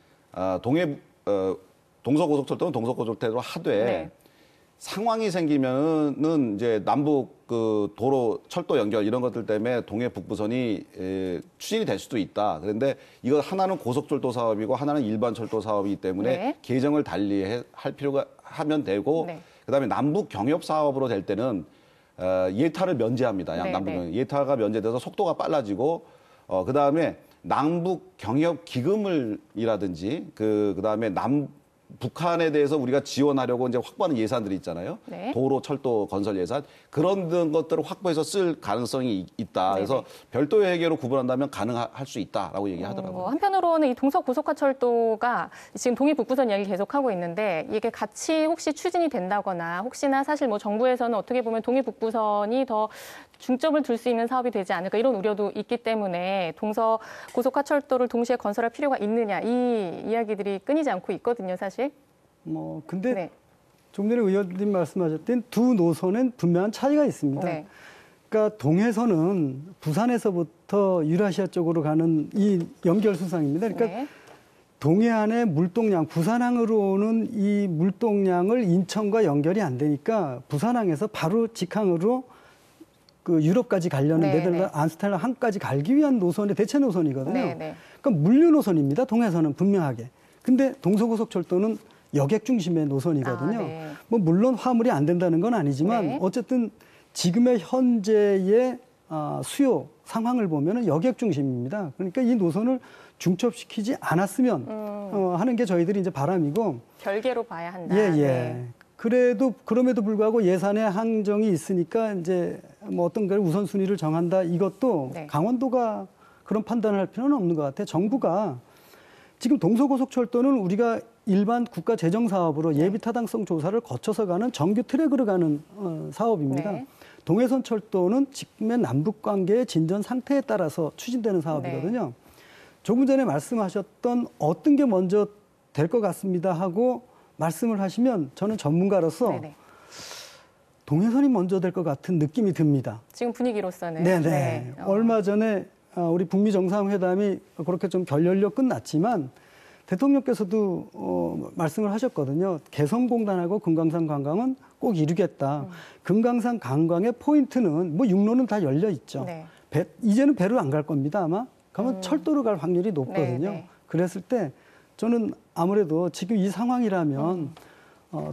동서고속철도는 동서고속철도로 하되 네. 상황이 생기면은 이제 남북 그 도로 철도 연결 이런 것들 때문에 동해 북부선이 추진이 될 수도 있다. 그런데 이거 하나는 고속철도 사업이고 하나는 일반 철도 사업이기 때문에 네. 계정을 달리 할 필요가 하면 되고 네. 그다음에 남북 경협 사업으로 될 때는 예타를 면제합니다. 네, 남북 네. 예타가 면제돼서 속도가 빨라지고 그다음에 남북 경협 기금을이라든지 그다음에 북한에 대해서 우리가 지원하려고 이제 확보하는 예산들이 있잖아요. 네. 도로, 철도, 건설 예산 그런 것들을 확보해서 쓸 가능성이 있다. 네네. 그래서 별도의 회계로 구분한다면 가능할 수 있다라고 얘기하더라고요. 한편으로는 이 동서고속화철도가 지금 동해 북부선 이야기 계속하고 있는데 이게 같이 혹시 추진이 된다거나 혹시나 사실 뭐 정부에서는 어떻게 보면 동해 북부선이 더 중점을 둘 수 있는 사업이 되지 않을까 이런 우려도 있기 때문에 동서고속화철도를 동시에 건설할 필요가 있느냐 이 이야기들이 끊이지 않고 있거든요, 사실. 근데 네. 좀 전에 의원님 말씀하셨던 두 노선엔 분명한 차이가 있습니다. 네. 그러니까 동해선은 부산에서부터 유라시아 쪽으로 가는 이 연결수상입니다. 그러니까 네. 동해안의 물동량, 부산항으로 오는 이 물동량을 인천과 연결이 안 되니까 부산항에서 바로 직항으로 그 유럽까지 가려는 네, 네덜란드 네. 암스테르담항까지 가기 위한 노선의 대체 노선이거든요. 네, 네. 그러니까 물류 노선입니다. 동해선은 분명하게. 근데 동서고속철도는 여객 중심의 노선이거든요. 아, 네. 뭐 물론 화물이 안 된다는 건 아니지만 네. 어쨌든 지금의 현재의 수요 상황을 보면은 여객 중심입니다. 그러니까 이 노선을 중첩시키지 않았으면 하는 게 저희들이 이제 바람이고. 별개로 봐야 한다. 예. 네. 그럼에도 불구하고 예산의 한정이 있으니까 이제 뭐 어떤 걸 우선순위를 정한다. 이것도 네. 강원도가 그런 판단을 할 필요는 없는 것 같아요. 정부가 지금 동서고속철도는 우리가 일반 국가 재정 사업으로 예비 타당성 조사를 거쳐서 가는 정규 트랙으로 가는 사업입니다. 네. 동해선 철도는 지금의 남북 관계의 진전 상태에 따라서 추진되는 사업이거든요. 조금 전에 말씀하셨던 어떤 게 먼저 될 것 같습니다 하고 말씀을 하시면 저는 전문가로서 네네. 동해선이 먼저 될 것 같은 느낌이 듭니다. 지금 분위기로서는. 네네. 네. 얼마 전에 우리 북미 정상회담이 그렇게 좀 결렬로 끝났지만 대통령께서도 말씀을 하셨거든요. 개성공단하고 금강산 관광은 꼭 이루겠다. 금강산 관광의 포인트는 뭐 육로는 다 열려 있죠. 네. 이제는 배로 안 갈 겁니다. 아마. 그러면 철도로 갈 확률이 높거든요. 네. 그랬을 때 저는 아무래도 지금 이 상황이라면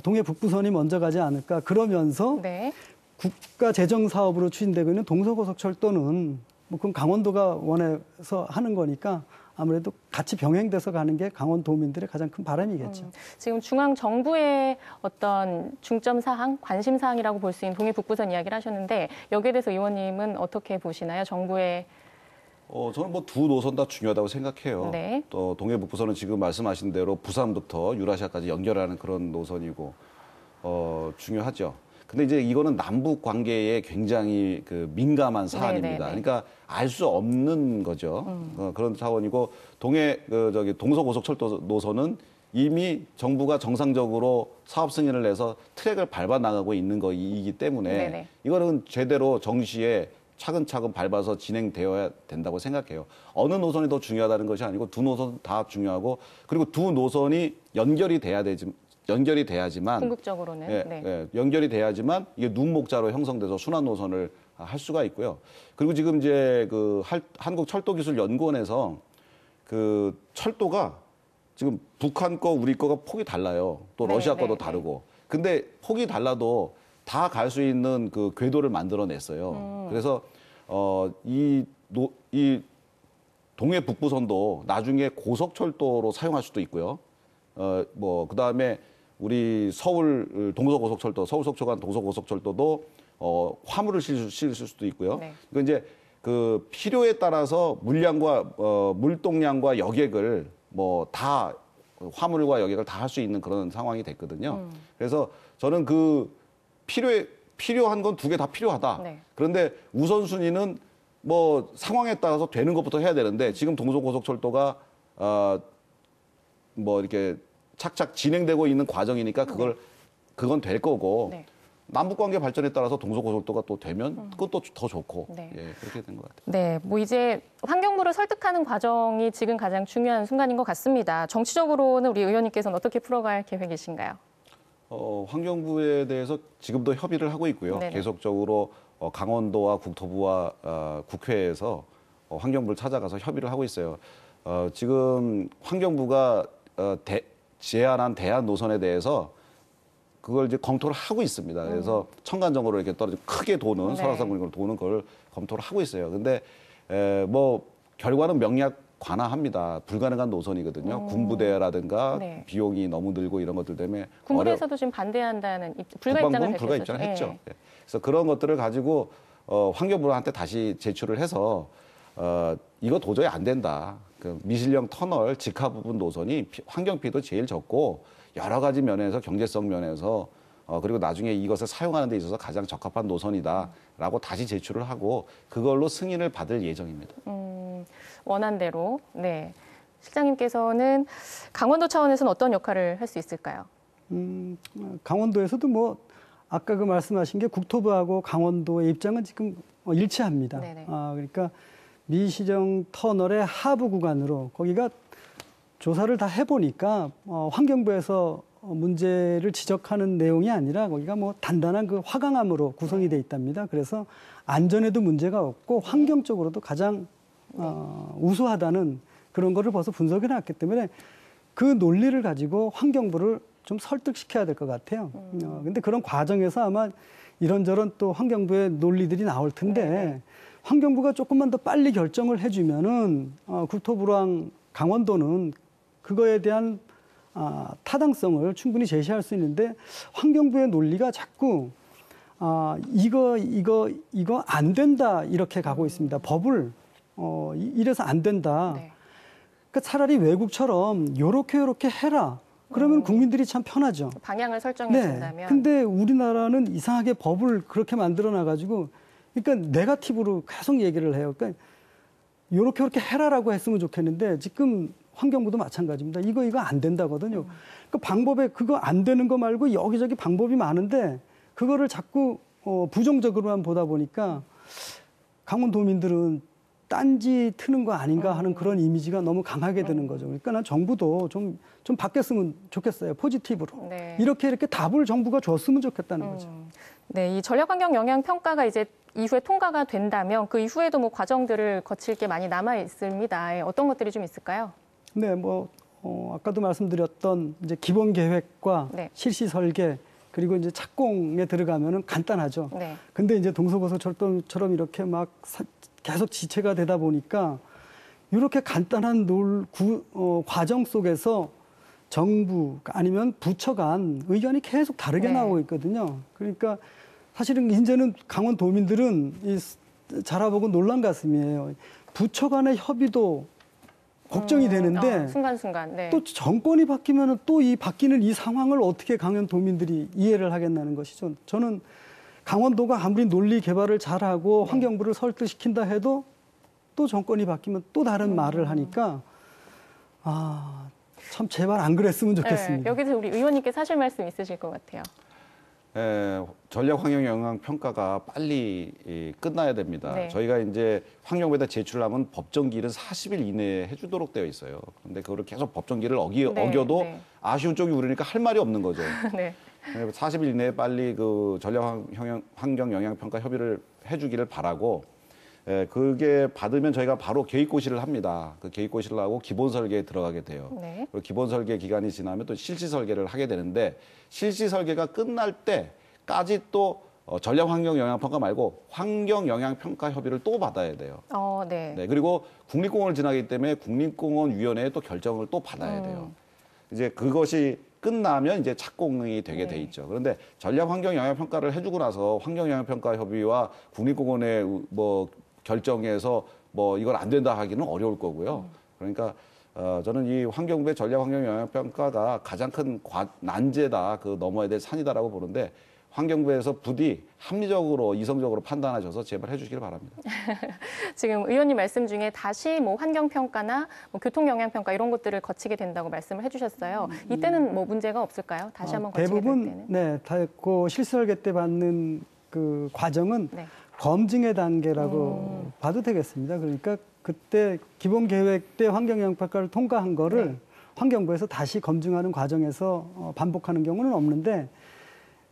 동해 북부선이 먼저 가지 않을까. 그러면서 네. 국가 재정 사업으로 추진되고 있는 동서고속철도는 뭐 그건 강원도가 원해서 하는 거니까 아무래도 같이 병행돼서 가는 게 강원도민들의 가장 큰 바람이겠죠. 지금 중앙 정부의 어떤 중점 사항, 관심 사항이라고 볼 수 있는 동해 북부선 이야기를 하셨는데 여기에 대해서 의원님은 어떻게 보시나요? 정부의 저는 뭐 두 노선 다 중요하다고 생각해요. 네. 또 동해 북부선은 지금 말씀하신 대로 부산부터 유라시아까지 연결하는 그런 노선이고 중요하죠. 근데 이제 이거는 남북 관계에 굉장히 그 민감한 사안입니다. 네네네. 그러니까 알 수 없는 거죠. 그런 차원이고 동서고속철도 노선은 이미 정부가 정상적으로 사업 승인을 내서 트랙을 밟아 나가고 있는 거이기 때문에 네네. 이거는 제대로 정시에 차근차근 밟아서 진행되어야 된다고 생각해요. 어느 노선이 더 중요하다는 것이 아니고 두 노선 다 중요하고 그리고 두 노선이 연결이 돼야지만 궁극적으로는 연결이 돼야지만 이게 눈목자로 형성돼서 순환 노선을 할 수가 있고요. 그리고 지금 이제 그 한국철도기술연구원에서 그 철도가 지금 북한 거 우리 거가 폭이 달라요. 또 러시아 거도 다르고. 근데 폭이 달라도 다 갈 수 있는 그 궤도를 만들어냈어요. 그래서 이 동해 북부선도 나중에 고속철도로 사용할 수도 있고요. 그다음에 우리 서울 동서고속철도, 서울 속초간 동서고속철도도 화물을 실을 수도 있고요. 네. 이거 이제 그 필요에 따라서 물동량과 여객을 뭐 다 화물과 여객을 다 할 수 있는 그런 상황이 됐거든요. 그래서 저는 그 필요한 건 두 개 다 필요하다. 네. 그런데 우선순위는 뭐 상황에 따라서 되는 것부터 해야 되는데 지금 동서고속철도가 뭐 이렇게 착착 진행되고 있는 과정이니까 그건 될 거고 네. 남북관계 발전에 따라서 동서고속도가 또 되면 그것도 더 좋고 네. 그렇게 된 것 같아요. 네, 뭐 이제 환경부를 설득하는 과정이 지금 가장 중요한 순간인 것 같습니다. 정치적으로는 우리 의원님께서는 어떻게 풀어갈 계획이신가요? 환경부에 대해서 지금도 협의를 하고 있고요. 네네. 계속적으로 강원도와 국토부와 국회에서 환경부를 찾아가서 협의를 하고 있어요. 지금 환경부가 제안한 대안 노선에 대해서 그걸 이제 검토를 하고 있습니다. 그래서 청간정으로 이렇게 떨어져 크게 도는 네. 설악산 군으로 도는 걸 검토를 하고 있어요. 근데 뭐 결과는 명약 관화합니다. 불가능한 노선이거든요. 군부대라든가 네. 비용이 너무 들고 이런 것들 때문에 군부에서도 지금 반대한다는 불가 입장을 불가 입장을 했죠. 네. 예. 그래서 그런 것들을 가지고 환경부한테 다시 제출을 해서 이거 도저히 안 된다. 그 미실령 터널 직하 부분 노선이 환경피도 제일 적고 여러 가지 면에서 경제성 면에서 그리고 나중에 이것을 사용하는 데 있어서 가장 적합한 노선이다라고 다시 제출을 하고 그걸로 승인을 받을 예정입니다. 원한 대로. 네. 실장님께서는 강원도 차원에서는 어떤 역할을 할 수 있을까요? 강원도에서도 뭐 아까 그 말씀하신 게 국토부하고 강원도의 입장은 지금 일치합니다. 네네. 그러니까 미시정 터널의 하부 구간으로 거기가 조사를 다 해보니까 환경부에서 문제를 지적하는 내용이 아니라 거기가 뭐 단단한 그 화강암으로 구성이 돼 있답니다. 그래서 안전에도 문제가 없고 환경적으로도 가장 우수하다는 그런 거를 벌써 분석해 놨기 때문에 그 논리를 가지고 환경부를 좀 설득시켜야 될 것 같아요. 근데 그런 과정에서 아마 이런저런 또 환경부의 논리들이 나올 텐데 환경부가 조금만 더 빨리 결정을 해주면은 국토부랑 강원도는 그거에 대한 타당성을 충분히 제시할 수 있는데 환경부의 논리가 자꾸 이거 안 된다 이렇게 가고 있습니다. 법을 이래서 안 된다. 네. 그러니까 차라리 외국처럼 요렇게 해라. 그러면 국민들이 참 편하죠. 방향을 설정해 준다면. 네. 근데 우리나라는 이상하게 법을 그렇게 만들어 놔가지고, 그러니까 네거티브로 계속 얘기를 해요. 그러니까 요렇게 해라라고 했으면 좋겠는데 지금 환경부도 마찬가지입니다. 이거 안 된다거든요. 그러니까 방법에 그거 안 되는 거 말고 여기저기 방법이 많은데 그거를 자꾸 부정적으로만 보다 보니까 강원도민들은 딴지 트는 거 아닌가 하는 그런 이미지가 너무 강하게 드는 거죠. 그러니까 난 정부도 좀 바뀌었으면 좋겠어요. 포지티브로. 네. 이렇게 답을 정부가 줬으면 좋겠다는 거죠. 네, 이 전략환경 영향 평가가 이제 이후에 통과가 된다면 그 이후에도 뭐 과정들을 거칠 게 많이 남아 있습니다. 어떤 것들이 좀 있을까요? 네, 아까도 말씀드렸던 이제 기본 계획과 네. 실시 설계 그리고 이제 착공에 들어가면은 간단하죠. 네. 근데 이제 동서고속철도처럼 이렇게 막 계속 지체가 되다 보니까 이렇게 간단한 과정 속에서 정부 아니면 부처 간 의견이 계속 다르게 네. 나오고 있거든요. 그러니까 사실은 이제는 강원도민들은 자라보고 놀란 가슴이에요. 부처 간의 협의도 걱정이 되는데 순간순간. 네. 또 정권이 바뀌면 또 바뀌는 이 상황을 어떻게 강원도민들이 이해를 하겠다는 것이죠. 저는 강원도가 아무리 논리 개발을 잘하고 환경부를 설득시킨다 해도 또 정권이 바뀌면 또 다른 말을 하니까 참 제발 안 그랬으면 좋겠습니다. 네, 여기서 우리 의원님께서 하실 말씀 있으실 것 같아요. 전략환경영향평가가 빨리 끝나야 됩니다. 네. 저희가 이제 환경부에다 제출하면 법정기일은 40일 이내에 해주도록 되어 있어요. 그런데 그거를 계속 법정기일을 어겨도 아쉬운 쪽이 우리니까 할 말이 없는 거죠. 네. 40일 이내에 빨리 그 전략환경영향평가 협의를 해주기를 바라고, 그게 받으면 저희가 바로 계획고시를 합니다. 그 계획고시를 하고 기본 설계에 들어가게 돼요. 네. 그리고 기본 설계 기간이 지나면 또 실시 설계를 하게 되는데, 실시 설계가 끝날 때까지 또 전략환경영향평가 말고 환경영향평가 협의를 또 받아야 돼요. 네. 네, 그리고 국립공원을 지나기 때문에 국립공원위원회에 또 결정을 또 받아야 돼요. 이제 그것이 끝나면 이제 착공이 되게 돼 있죠. 그런데 전략환경영향평가를 해주고 나서 환경영향평가 협의와 국립공원의 결정에서 이걸 안 된다 하기는 어려울 거고요. 그러니까 저는 이 환경부의 전략환경영향평가가 가장 큰 난제다, 그 넘어야 될 산이다라고 보는데, 환경부에서 부디 합리적으로 이성적으로 판단하셔서 제발 해주시길 바랍니다. 지금 의원님 말씀 중에 다시 환경평가나 교통영향평가 이런 것들을 거치게 된다고 말씀을 해주셨어요. 이때는 문제가 없을까요? 다시 한번 거치게 될 때는? 대부분 그 실설계 때 받는 그 과정은 네. 검증의 단계라고 봐도 되겠습니다. 그러니까 그때 기본 계획 때 환경영향평가를 통과한 거를 환경부에서 다시 검증하는 과정에서 반복하는 경우는 없는데,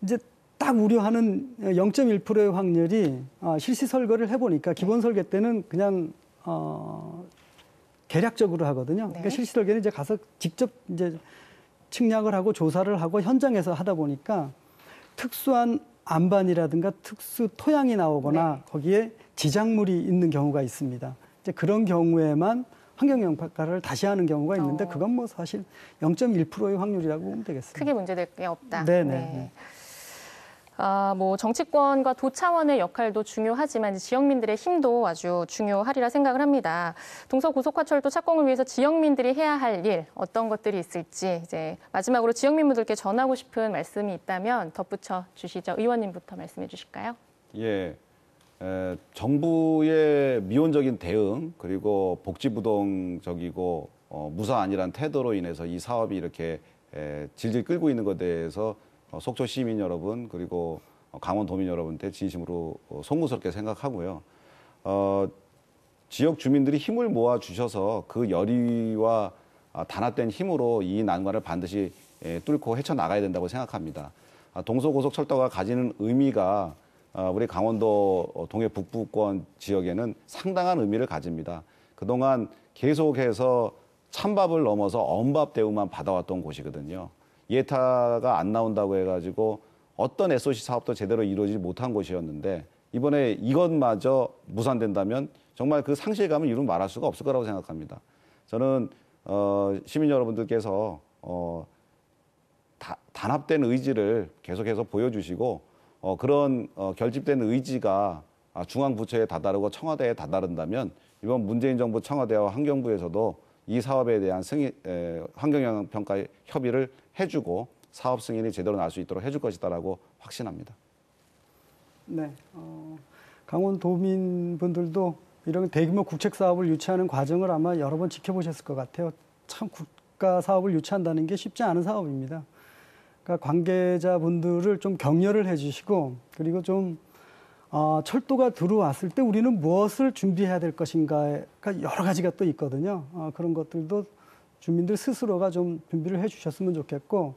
이제 딱 우려하는 0.1%의 확률이 실시 설계를 해보니까 기본 설계 때는 그냥 계략적으로 하거든요. 그러니까 실시 설계는 이제 가서 직접 이제 측량을 하고 조사를 하고 현장에서 하다 보니까 특수한 안반이라든가 특수 토양이 나오거나 거기에 지작물이 있는 경우가 있습니다. 이제 그런 경우에만 환경영향평가를 다시 하는 경우가 있는데 그건 사실 0.1%의 확률이라고 보면 되겠습니다. 크게 문제될 게 없다. 네네. 정치권과 도 차원의 역할도 중요하지만 지역민들의 힘도 아주 중요하리라 생각을 합니다. 동서고속화철도 착공을 위해서 지역민들이 해야 할 일, 어떤 것들이 있을지 이제 마지막으로 지역민분들께 전하고 싶은 말씀이 있다면 덧붙여 주시죠. 의원님부터 말씀해 주실까요? 예. 정부의 미온적인 대응, 그리고 복지부동적이고 무사안일한 태도로 인해서 이 사업이 이렇게 질질 끌고 있는 것에 대해서 속초 시민 여러분, 그리고 강원도민 여러분한테 진심으로 송구스럽게 생각하고요. 지역 주민들이 힘을 모아 주셔서 그 열의와 단합된 힘으로 이 난관을 반드시 뚫고 헤쳐나가야 된다고 생각합니다. 동서고속철도가 가지는 의미가 우리 강원도 동해 북부권 지역에는 상당한 의미를 가집니다. 그동안 계속해서 찬밥을 넘어서 언밥 대우만 받아왔던 곳이거든요. 예타가 안 나온다고 해가지고 어떤 SOC 사업도 제대로 이루어지지 못한 곳이었는데, 이번에 이것마저 무산된다면 정말 그 상실감을 이루 말할 수가 없을 거라고 생각합니다. 저는 시민 여러분들께서 단합된 의지를 계속해서 보여주시고 그런 결집된 의지가 중앙부처에 다다르고 청와대에 다다른다면 이번 문재인 정부 청와대와 환경부에서도 이 사업에 대한 환경영향평가 협의를 해주고 사업 승인이 제대로 날 수 있도록 해줄 것이다라고 확신합니다. 네, 강원도민분들도 이런 대규모 국책 사업을 유치하는 과정을 아마 여러 번 지켜보셨을 것 같아요. 참 국가 사업을 유치한다는 게 쉽지 않은 사업입니다. 그러니까 관계자분들을 좀 격려를 해주시고 그리고 좀 철도가 들어왔을 때 우리는 무엇을 준비해야 될 것인가가 여러 가지가 또 있거든요. 그런 것들도 주민들 스스로가 좀 준비를 해주셨으면 좋겠고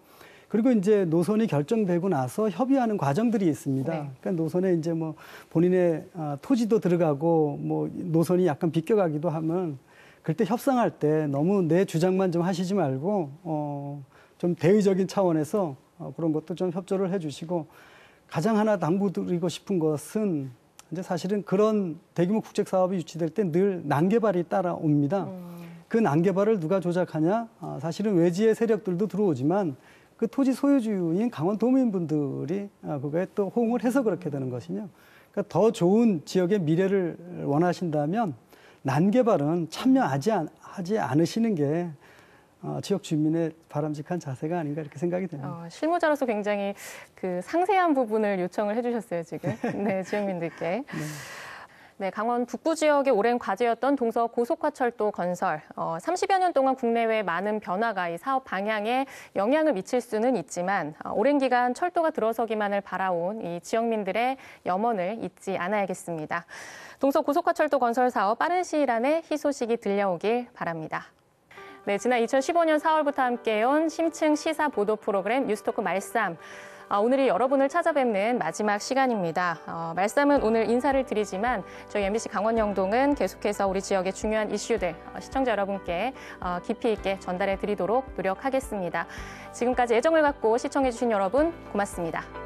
그리고 이제 노선이 결정되고 나서 협의하는 과정들이 있습니다. 네. 그러니까 노선에 이제 뭐 본인의 토지도 들어가고 뭐 노선이 약간 비껴가기도 하면 그때 협상할 때 너무 내 주장만 좀 하시지 말고 좀 대의적인 차원에서 그런 것도 좀 협조를 해주시고 가장 하나 당부드리고 싶은 것은 이제 사실은 그런 대규모 국책 사업이 유치될 때 늘 난개발이 따라옵니다. 그 난개발을 누가 조작하냐? 사실은 외지의 세력들도 들어오지만 그 토지 소유주인 강원도민분들이 그거에 또 호응을 해서 그렇게 되는 것이냐. 그러니까 더 좋은 지역의 미래를 원하신다면 난개발은 참여하지 않으시는 게 지역 주민의 바람직한 자세가 아닌가 이렇게 생각이 됩니다. 실무자로서 굉장히 그 상세한 부분을 요청을 해주셨어요, 지금. 네, 지역민들께. 네, 강원 북부 지역의 오랜 과제였던 동서 고속화철도 건설. 30여 년 동안 국내외 많은 변화가 이 사업 방향에 영향을 미칠 수는 있지만 오랜 기간 철도가 들어서기만을 바라온 이 지역민들의 염원을 잊지 않아야겠습니다. 동서 고속화철도 건설 사업 빠른 시일 안에 희소식이 들려오길 바랍니다. 네, 지난 2015년 4월부터 함께해온 심층 시사 보도 프로그램 뉴스토크 말쌈. 오늘이 여러분을 찾아뵙는 마지막 시간입니다. 말쌈은 오늘 인사를 드리지만 저희 MBC 강원영동은 계속해서 우리 지역의 중요한 이슈들 시청자 여러분께 깊이 있게 전달해 드리도록 노력하겠습니다. 지금까지 애정을 갖고 시청해 주신 여러분 고맙습니다.